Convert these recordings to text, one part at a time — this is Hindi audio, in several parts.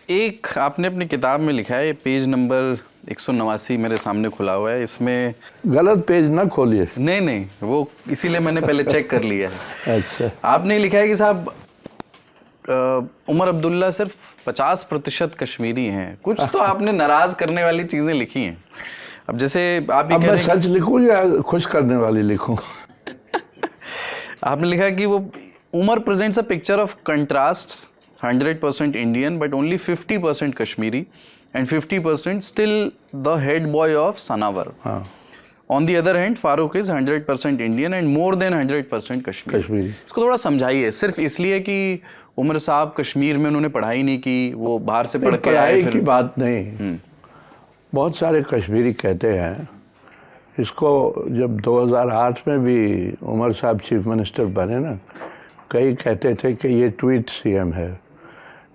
एक आपने अपनी किताब में लिखा है, पेज नंबर 189 मेरे सामने खुला हुआ है, इसमें गलत पेज ना खोलिए। नहीं, वो इसीलिए मैंने पहले चेक कर लिया है। अच्छा। आपने लिखा है कि साहब उमर अब्दुल्ला सिर्फ 50% कश्मीरी हैं। कुछ तो आपने नाराज करने वाली चीजें लिखी हैं। अब जैसे आप अब मैं सच लिखूं या खुश करने वाली लिखूं? आपने लिखा कि वो Umar presents a picture of contrasts, 100% Indian but only 50% Kashmiri and 50% still the head boy of Sanavar. हाँ। On the other hand, Farooq is 100% Indian and more than 100% Kashmiri. इसको थोड़ा समझाइए। सिर्फ इसलिए कि उमर साहब कश्मीर में उन्होंने पढ़ाई नहीं की, वो बाहर से पढ़ के आए? पढ़ाई की बात नहीं। बहुत सारे कश्मीरी कहते हैं इसको। जब 2008 में भी उमर साहब चीफ मिनिस्टर बने ना, कई कहते थे कि ये ट्वीट सीएम है,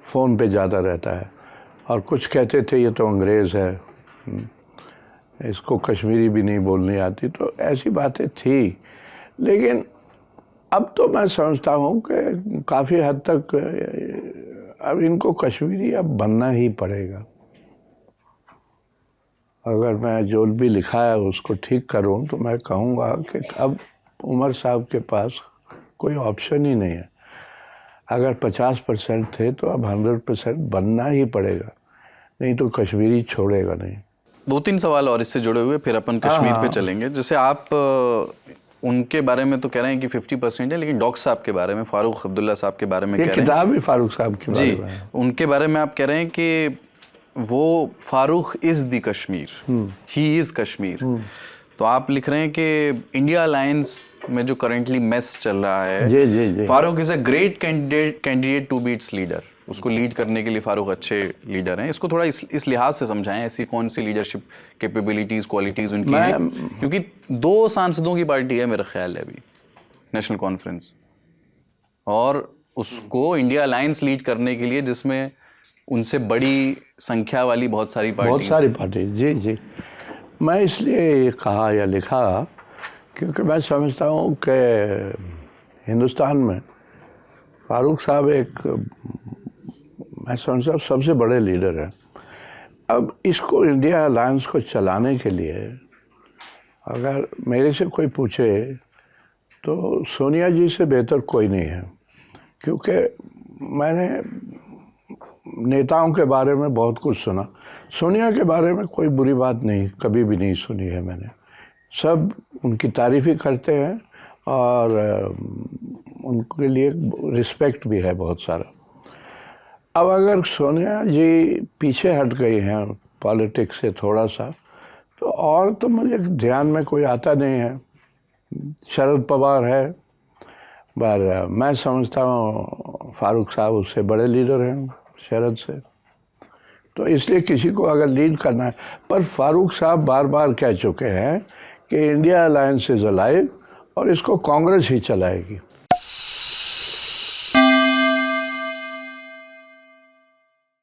फ़ोन पे ज़्यादा रहता है, और कुछ कहते थे ये तो अंग्रेज़ है, इसको कश्मीरी भी नहीं बोलनी आती। तो ऐसी बातें थी, लेकिन अब तो मैं समझता हूँ कि काफ़ी हद तक अब इनको कश्मीरी अब बनना ही पड़ेगा। अगर मैं जो भी लिखा है उसको ठीक करूँ तो मैं कहूँगा कि अब उमर साहब के पास कोई ऑप्शन ही नहीं है। अगर 50% थे तो अब 100% बनना ही पड़ेगा, नहीं तो कश्मीरी छोड़ेगा नहीं। 2-3 सवाल और इससे जुड़े हुए, फिर अपन कश्मीर पे चलेंगे। जैसे आप उनके बारे में तो कह रहे हैं कि 50% है, लेकिन डॉक्टर साहब के बारे में, फारूक अब्दुल्ला साहब के बारे में कह रहे हैं। किताब भी फारूक साहब के बारे में है। उनके बारे में आप कह रहे हैं कि वो Farooq is the Kashmir, he is Kashmir. तो आप लिख रहे हैं कि इंडिया अलायंस में जो करंटली मेस चल रहा है, जी। Farooq is a great candidate to be its leader. उसको लीड करने के लिए फारूक अच्छे लीडर हैं। इसको थोड़ा इस लिहाज से समझाएं, ऐसी कौन सी लीडरशिप कैपेबिलिटीज, क्वालिटीज उनकी हैं? क्योंकि 2 सांसदों की पार्टी है मेरा ख्याल है अभी, नेशनल कॉन्फ्रेंस, और उसको इंडिया अलायंस लीड करने के लिए जिसमें उनसे बड़ी संख्या वाली बहुत सारी पार्टी। जी। मैं इसलिए ये कहा या लिखा क्योंकि मैं समझता हूँ कि हिंदुस्तान में फारूक साहब एक, मैं समझता हूँ, सबसे बड़े लीडर हैं। अब इसको इंडिया अलायंस को चलाने के लिए अगर मेरे से कोई पूछे तो सोनिया जी से बेहतर कोई नहीं है। क्योंकि मैंने नेताओं के बारे में बहुत कुछ सुना, सोनिया के बारे में कोई बुरी बात नहीं, कभी भी नहीं सुनी है मैंने। सब उनकी तारीफ़ ही करते हैं और उनके लिए रिस्पेक्ट भी है बहुत सारा। अब अगर सोनिया जी पीछे हट गई हैं पॉलिटिक्स से थोड़ा सा, तो और तो मुझे ध्यान में कोई आता नहीं है। शरद पवार है, पर मैं समझता हूँ फारूक साहब उससे बड़े लीडर हैं शरद से। तो इसलिए किसी को अगर लीड करना है, पर फारूक साहब बार बार कह चुके हैं कि इंडिया अलायंस इज अलाइव और इसको कांग्रेस ही चलाएगी।